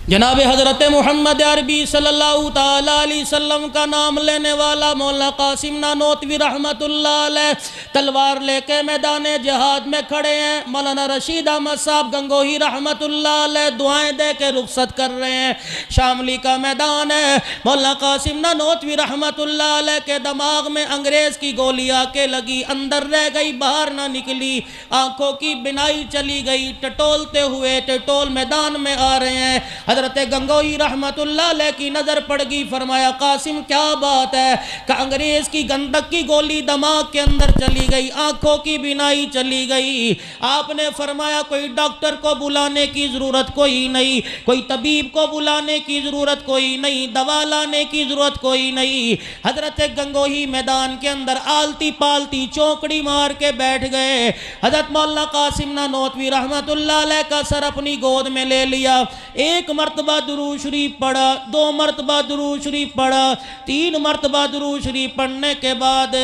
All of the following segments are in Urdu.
جناب حضرت محمد عربی صلی اللہ تعالیٰ علیہ وسلم کا نام لینے والا مولانا قاسم نانوتوی رحمت اللہ علیہ تلوار لے کے میدان جہاد میں کھڑے ہیں۔ مولانا رشید احمد صاحب گنگوہی رحمت اللہ علیہ دعائیں دے کے رخصت کر رہے ہیں۔ شاملی کا میدان ہے۔ مولانا قاسم نانوتوی رحمت اللہ علیہ کے دماغ میں انگریز کی گولی آ کے لگی، اندر رہ گئی باہر نہ نکلی، آنکھوں کی بینائی چلی گئی، ٹٹولتے ہوئے ٹٹول میدان میں آ رہے ہیں۔ حضرت گنگوہی رحمت اللہ علیہ کی نظر پڑ گئی، فرمایا قاسم کیا بات ہے؟ کہ انگریز کی گندک کی گولی دماغ کے اندر چلی گئی، آنکھوں کی بینائی چلی گئی۔ آپ نے فرمایا کوئی ڈاکٹر کو بلانے کی ضرورت کوئی نہیں، کوئی طبیب کو بلانے کی ضرورت کوئی نہیں، دوا لانے کی ضرورت کوئی نہیں۔ حضرت گنگوہی میدان کے اندر آلتی پالتی چونکڑی مار کے بیٹھ گئے۔ حضرت مولانا قاسم نانوتوی رحمت اللہ علیہ کا سر اپنی گود میں لے لیا، ایک مرتبہ درود شریف پڑھا، دو مرتبہ درود شریف پڑھا، تین مرتبہ درود شریف پڑھنے کے بعد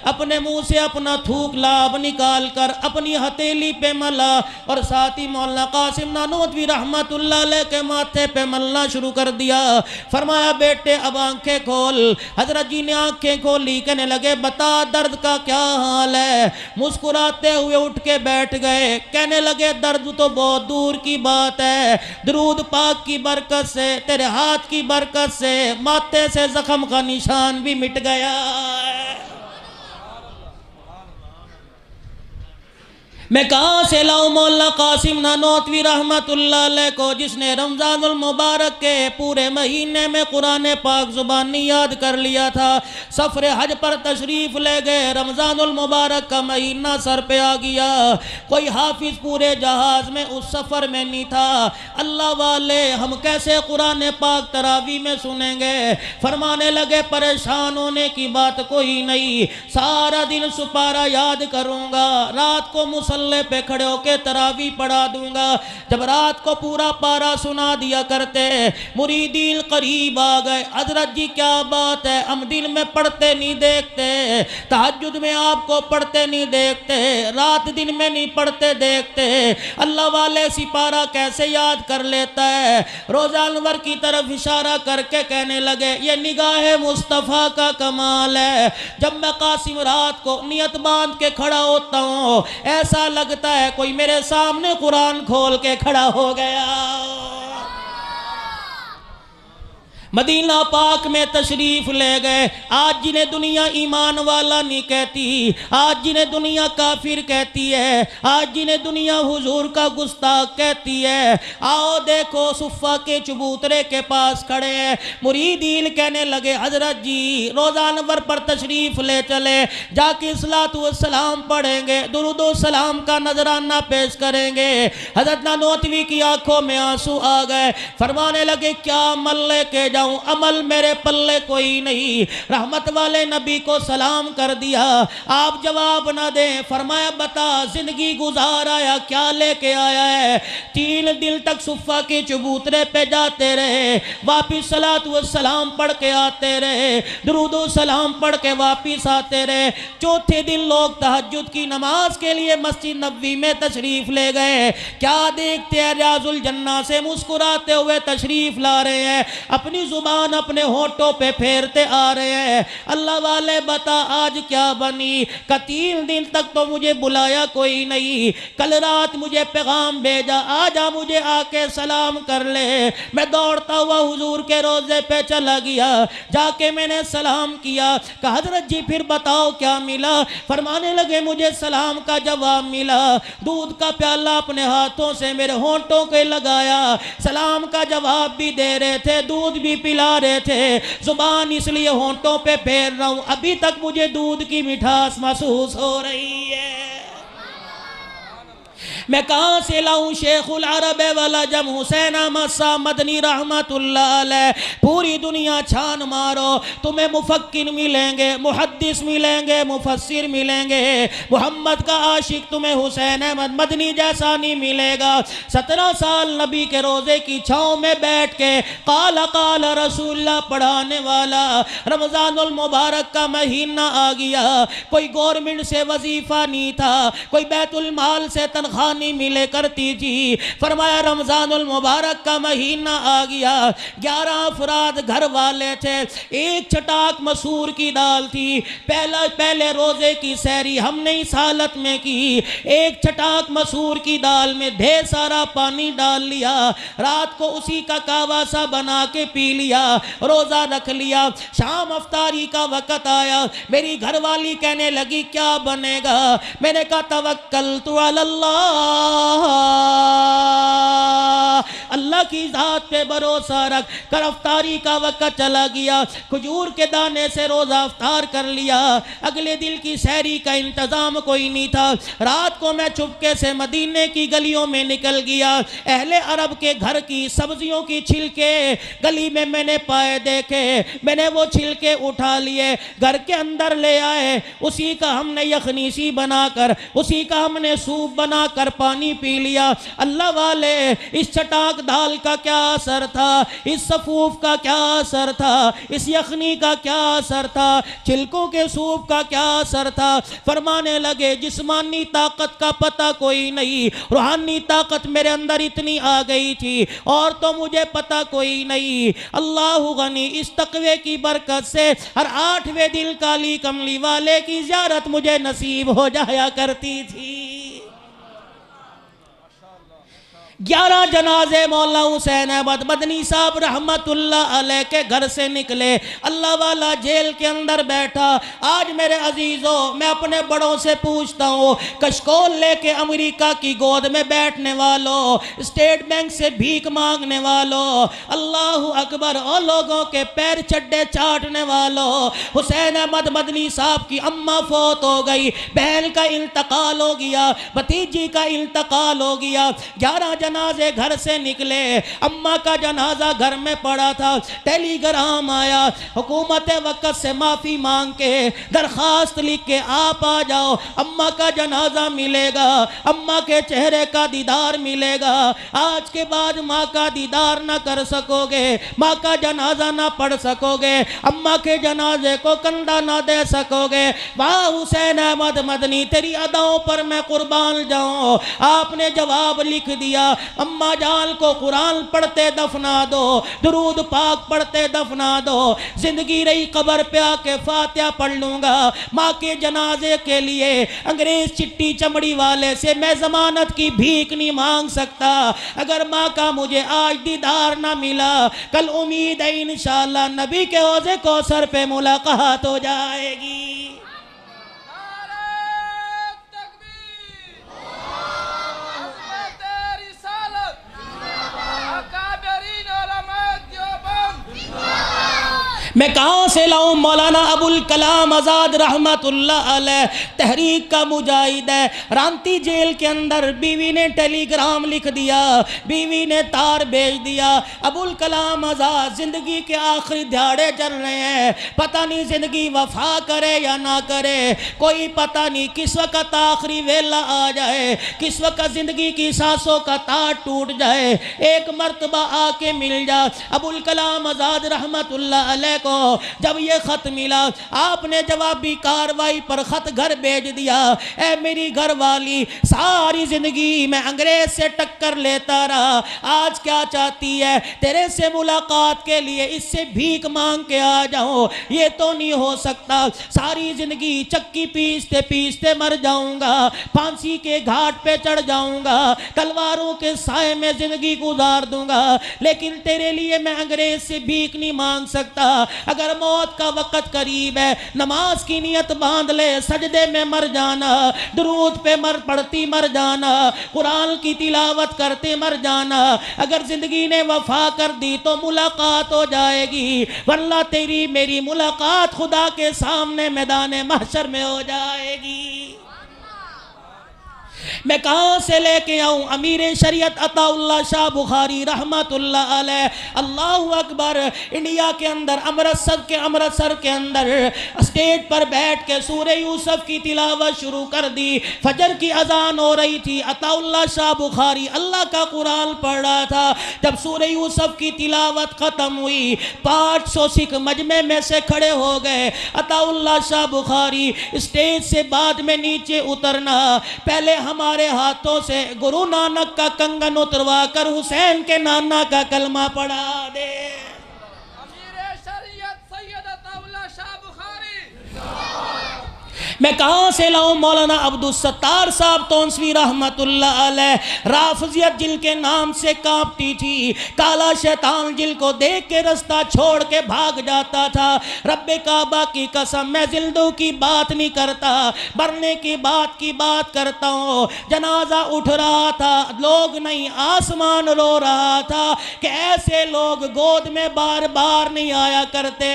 اپنے منہ سے اپنا تھوک لاب نکال کر اپنی ہتھیلی پہ ملا اور ساتھ ہی مولانا قاسم نانوتوی رحمت اللہ علیہ کے ماتھے پہ ملنا شروع کر دیا۔ فرمایا بیٹے اب آنکھیں کھول۔ حضرت جی نے آنکھیں کھولی، کہنے لگے بتا درد کا کیا حال ہے؟ مسکراتے ہوئے اٹھ کے بیٹھ گئے، کہنے لگے درد تو بہت دور کی بات ہے، درود پاک کی برکت سے، تیرے ہاتھ کی برکت سے ماتھے سے زخم کا نشان بھی مٹ گیا ہے۔ میں کہاں سے لاؤں مولانا قاسم نانوتوی رحمت اللہ علیہ کو، جس نے رمضان المبارک کے پورے مہینے میں قرآن پاک زبانی یاد کر لیا تھا، سفر حج پر تشریف لے گئے، رمضان المبارک کا مہینہ سر پہ آ گیا، کوئی حافظ پورے جہاز میں اس سفر میں نہیں تھا۔ اللہ والے ہم کیسے قرآن پاک تراویح میں سنیں گے؟ فرمانے لگے پریشان ہونے کی بات کوئی نہیں، سارا دن سپارہ یاد کروں گا، رات کو مسلح پہ کھڑے ہو کے تراویح پڑھا دوں گا۔ جب رات کو پورا پارا سنا دیا کرتے، مریدین قریب آ گئے، حضرت جی کیا بات ہے؟ ہم دن میں پڑھتے نہیں دیکھتے، تہجد میں آپ کو پڑھتے نہیں دیکھتے، رات دن میں نہیں پڑھتے دیکھتے، اللہ والے سپارہ کیسے یاد کر لیتا ہے؟ روزہ انور کی طرف اشارہ کر کے کہنے لگے یہ نگاہ مصطفیٰ کا کمال ہے۔ جب میں قاسم رات کو نیت باندھ کے کھڑا ہوتا ہوں، ایسا لگتا ہے کوئی میرے سامنے قرآن کھول کے کھڑا ہو گیا۔ مدینہ پاک میں تشریف لے گئے۔ آج جنہیں دنیا ایمان والا نہیں کہتی، آج جنہیں دنیا کافر کہتی ہے، آج جنہیں دنیا حضور کا گستاخ کہتی ہے، آؤ دیکھو صفہ کے چبوترے کے پاس کھڑے ہیں۔ مریدین کہنے لگے حضرت جی روزہ انور پر تشریف لے چلے، جا کے صلاۃ و سلام پڑھیں گے، درود و سلام کا نذرانہ پیش کریں گے۔ حضرت نانوتوی کی آنکھوں میں آنسو آ گئے، فرمانے لگے کیا عمل لے کے جاؤں؟ عمل میرے پلے کوئی نہیں۔ رحمت والے نبی کو سلام کر دیا، آپ جواب نہ دیں، فرمایا بتا زندگی گزار آیا کیا لے کے آیا ہے؟ 3 دن تک صفہ کے چبوترے پہ جاتے رہے، واپس صلاۃ و سلام پڑھ کے آتے رہے، درود و سلام پڑھ کے واپس آتے رہے۔ چوتھے دن لوگ تہجد کی نماز کے لیے مسجد نبوی میں تشریف لے گئے، کیا دیکھتے ہیں ریاض الجنہ سے مسکراتے ہوئے تشریف لا رہے ہیں، اپنی زبان اپنے ہونٹوں پہ پھیرتے آ رہے ہیں۔ اللہ والے بتا آج کیا بنی؟ کہ 3 دن تک تو مجھے بلایا کوئی نہیں، کل رات مجھے پیغام بھیجا آجا مجھے آ کے سلام کر لے۔ میں دوڑتا ہوا حضور کے روضے پہ چلا گیا، جا کے میں نے سلام کیا، کہ حضرت جی پھر بتاؤ کیا ملا؟ فرمانے لگے مجھے سلام کا جواب ملا، دودھ کا پیالہ اپنے ہاتھوں سے میرے ہونٹوں کے لگایا، سلام کا جواب بھی دے رہے تھے، دودھ بھی پلا رہے تھے، زبان اس لیے ہونٹوں پہ پھیر رہا ہوں، ابھی تک مجھے دودھ کی مٹھاس محسوس ہو رہی ہے۔ میں کہاں سے لاؤں شیخ العرب والعجم حسین احمد صاحب مدنی رحمت اللہ علیہ؟ پوری دنیا چھان مارو، تمہیں مفکر ملیں گے، محدث ملیں گے، مفسر ملیں گے، محمد کا عاشق تمہیں حسین احمد مدنی جیسا نہیں ملے گا۔ 17 سال نبی کے روزے کی چھاؤں میں بیٹھ کے قال قال رسول اللہ پڑھانے والا، رمضان المبارک کا مہینہ آ گیا، کوئی گورنمنٹ سے وظیفہ نہیں تھا، کوئی بیت المال سے تنخواہ پانی ملے کرتی تھی۔ فرمایا رمضان المبارک کا مہینہ آ گیا، 11 افراد گھر والے تھے، ایک چٹاک مسور کی دال تھی، پہلے روزے کی سحری ہم نے اس حالت میں کی، ایک چٹاک مسور کی دال میں ڈھیر سارا پانی ڈال لیا، رات کو اسی کا کعوہ سا بنا کے پی لیا، روزہ رکھ لیا۔ شام افطاری کا وقت آیا، میری گھر والی کہنے لگی کیا بنے گا؟ میں نے کہا توکلت علی اللہ، اللہ کی ذات پہ بھروسہ رکھ کر۔ افطاری کا وقت چلا گیا، کھجور کے دانے سے روزہ افطار کر لیا، اگلے دن کی سحری کا انتظام کوئی نہیں تھا۔ رات کو میں چپکے سے مدینے کی گلیوں میں نکل گیا، اہل عرب کے گھر کی سبزیوں کی چھلکے گلی میں میں نے پائے دیکھے، میں نے وہ چھلکے اٹھا لیے، گھر کے اندر لے آئے، اسی کا ہم نے یخنی سی بنا کر، اسی کا ہم نے سوپ بنا کر پانی پی لیا۔ اللہ والے، اس چٹاک دال کا کیا اثر تھا، اس سفوف کا کیا اثر تھا، اس یخنی کا کیا اثر تھا، چھلکوں کے سوپ کا کیا اثر تھا۔ فرمانے لگے جسمانی طاقت کا پتہ کوئی نہیں، روحانی طاقت میرے اندر اتنی آ گئی تھی، اور تو مجھے پتہ کوئی نہیں۔ اللہ غنی، اس تقوی کی برکت سے ہر 8ویں دن کالی کملی والے کی زیارت مجھے نصیب ہو جایا کرتی تھی۔ 11 جنازے مولا حسین احمد مدنی صاحب رحمت اللہ علیہ کے گھر سے نکلے، اللہ والا جیل کے اندر بیٹھا۔ آج میرے عزیزوں، میں اپنے بڑوں سے پوچھتا ہوں، کشکول لے کے امریکہ کی گود میں بیٹھنے والوں، اسٹیٹ بینک سے بھیک مانگنے والوں، اللہ اکبر، اور لوگوں کے پیر چڈے چاٹنے والوں، حسین احمد مدنی صاحب کی اماں فوت ہو گئی، بہن کا انتقال ہو گیا، بھتیجی کا انتقال ہو گیا، 11 جنازے گھر سے نکلے، اماں کا جنازہ گھر میں پڑا تھا، ٹیلی گرام آیا، حکومت وقت سے معافی مانگ کے درخواست لکھ کے آپ آ جاؤ، اماں کا جنازہ ملے گا، اماں کے چہرے کا دیدار ملے گا، آج کے بعد ماں کا دیدار نہ کر سکو گے، ماں کا جنازہ نہ پڑھ سکو گے، اماں کے جنازے کو کندھا نہ دے سکو گے۔ واہ حسین احمد مدنی، تیری اداؤں پر میں قربان جاؤں۔ آپ نے جواب لکھ دیا، اماں جان کو قرآن پڑھتے دفنا دو، درود پاک پڑھتے دفنا دو، زندگی رہی قبر پہ آ کے فاتحہ پڑھ لوں گا۔ ماں کے جنازے کے لیے انگریز چٹی چمڑی والے سے میں ضمانت کی بھیک نہیں مانگ سکتا۔ اگر ماں کا مجھے آج دیدار نہ ملا، کل امید ہے انشاءاللہ نبی کے حوض کوثر پہ ملاقات ہو جائے گی۔ میں کہاں سے لاؤں؟ مولانا ابو الکلام آزاد رحمت اللہ علیہ تحریک کا مجاہد ہے، رانتی جیل کے اندر بیوی نے ٹیلی گرام لکھ دیا، بیوی نے تار بھیج دیا، ابو الکلام آزاد زندگی کے آخری دھاڑے چل رہے ہیں، پتہ نہیں زندگی وفا کرے یا نہ کرے، کوئی پتہ نہیں کس وقت آخری ویلا آ جائے، کس وقت زندگی کی سانسوں کا تار ٹوٹ جائے، ایک مرتبہ آ کے مل جا۔ ابو الکلام آزاد رحمت اللہ علیہ کو جب یہ خط ملا، آپ نے جوابی کاروائی پر خط گھر بھیج دیا، اے میری گھر والی، ساری زندگی میں انگریز سے ٹکر لیتا رہا، آج کیا چاہتی ہے؟ تیرے سے ملاقات کے لیے اس سے بھیک مانگ کے آ جاؤں، یہ تو نہیں ہو سکتا، ساری زندگی چکی پیستے پیستے مر جاؤں گا، پھانسی کے گھاٹ پہ چڑھ جاؤں گا، تلواروں کے سائے میں زندگی گزار دوں گا، لیکن تیرے لیے میں انگریز سے بھیک نہیں مانگ سکتا۔ اگر موت کا وقت قریب ہے، نماز کی نیت باندھ لے، سجدے میں مر جانا، درود پہ پڑھتی مر جانا، قرآن کی تلاوت کرتے مر جانا، اگر زندگی نے وفا کر دی تو ملاقات ہو جائے گی، ورنہ تیری میری ملاقات خدا کے سامنے میدان محشر میں ہو جائے گی۔ میں کہاں سے لے کے آؤں؟ امیر شریعت عطا اللہ شاہ بخاری رحمت اللہ علیہ، اللہ اکبر، انڈیا کے اندر امرتسر کے اندر اسٹیج پر بیٹھ کے سورہ یوسف کی تلاوت شروع کر دی، فجر کی اذان ہو رہی تھی، عطا اللہ شاہ بخاری اللہ کا قرآن پڑھ رہا تھا، جب سورہ یوسف کی تلاوت ختم ہوئی، 500 سکھ مجمع میں سے کھڑے ہو گئے، عطا اللہ شاہ بخاری اسٹیج سے بعد میں نیچے اترنا، پہلے ہمارے تمہارے ہاتھوں سے گرو نانک کا کنگن اتروا کر حسین کے نانا کا کلمہ پڑھا دے۔ امیر شریعت سید اولیاء شاہ بخاری، میں کہاں سے لاؤں؟ مولانا عبدالستار صاحب تونسوی رحمت اللہ علیہ، رافضیت جن کے نام سے کانپتی تھی، کالا شیطان جن کو دیکھ کے رستہ چھوڑ کے بھاگ جاتا تھا۔ رب کعبہ کی قسم میں زندوں کی بات نہیں کرتا، مرنے کی بات کرتا ہوں۔ جنازہ اٹھ رہا تھا، لوگ نہیں آسمان رو رہا تھا کہ ایسے لوگ گود میں بار بار نہیں آیا کرتے۔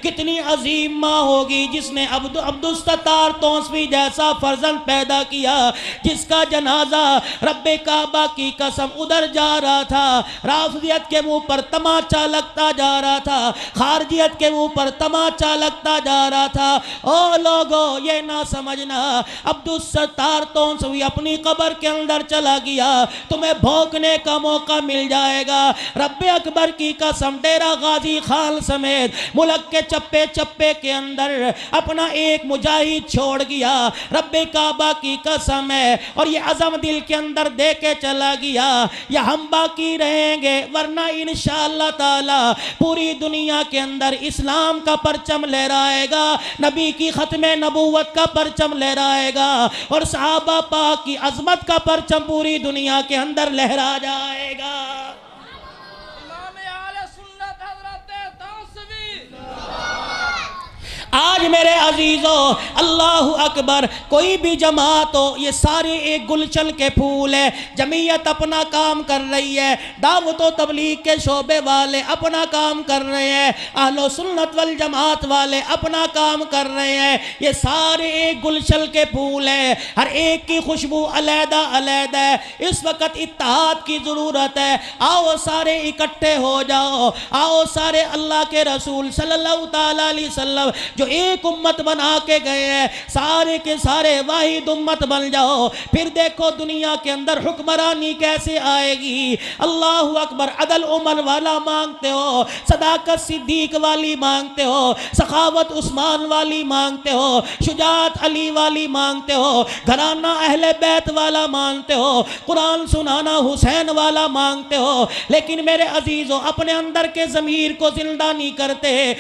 کتنی عظیم ماں ہوگی جس نے عبدالستار تونسوی جیسا فرزند پیدا کیا، جس کا جنازہ رب کعبہ کی قسم ادھر جا رہا تھا، رافضیت کے منہ پر تماچا لگتا جا رہا تھا، خارجیت کے منہ پر تماچا لگتا جا رہا تھا۔ او لوگو یہ نہ سمجھنا عبدالستار تونسوی اپنی قبر کے اندر چلا گیا، تمہیں بھونکنے کا موقع مل جائے گا۔ رب اکبر کی قسم ڈیرہ غازی خان سمیت ملک کے چپے چپے کے اندر اپنا ایک مجاہد چھوڑ گیا، رب کعبہ کی قسم ہے، اور یہ عزم دل کے اندر دے کے چلا گیا، یا ہم باقی رہیں گے ورنہ انشاءاللہ تعالی پوری دنیا کے اندر اسلام کا پرچم لہرائے گا، نبی کی ختم نبوت کا پرچم لہرائے گا، اور صحابہ پاک کی عظمت کا پرچم پوری دنیا کے اندر لہرا جائے گا۔ امام اہل سنت حضرت تونسوی، آج میرے عزیزو اللہ اکبر، کوئی بھی جماعت ہو، یہ سارے ایک گلشن کے پھول ہے۔ جمعیت اپنا کام کر رہی ہے، دعوت و تبلیغ کے شعبے والے اپنا کام کر رہے ہیں، اہل سنت والجماعت والے اپنا کام کر رہے ہیں، یہ سارے ایک گلشن کے پھول ہیں، ہر ایک کی خوشبو علیحدہ علیحدہ ہے۔ اس وقت اتحاد کی ضرورت ہے، آؤ سارے اکٹھے ہو جاؤ، آؤ سارے اللہ کے رسول صلی اللہ تعالیٰ علیہ وسلم جو ایک امت بنا کے گئے ہیں، سارے کے سارے واحد امت بن جاؤ، پھر دیکھو دنیا کے اندر حکمرانی کیسے آئے گی۔ اللہ اکبر، عدل عمر والا مانگتے ہو، صداقت صدیق والی مانگتے ہو، سخاوت عثمان والی مانگتے ہو، شجاعت علی والی مانگتے ہو، گھرانہ اہل بیت والا مانگتے ہو، قرآن سنانا حسین والا مانگتے ہو، لیکن میرے عزیزو اپنے اندر کے ضمیر کو زندہ نہیں کرتے۔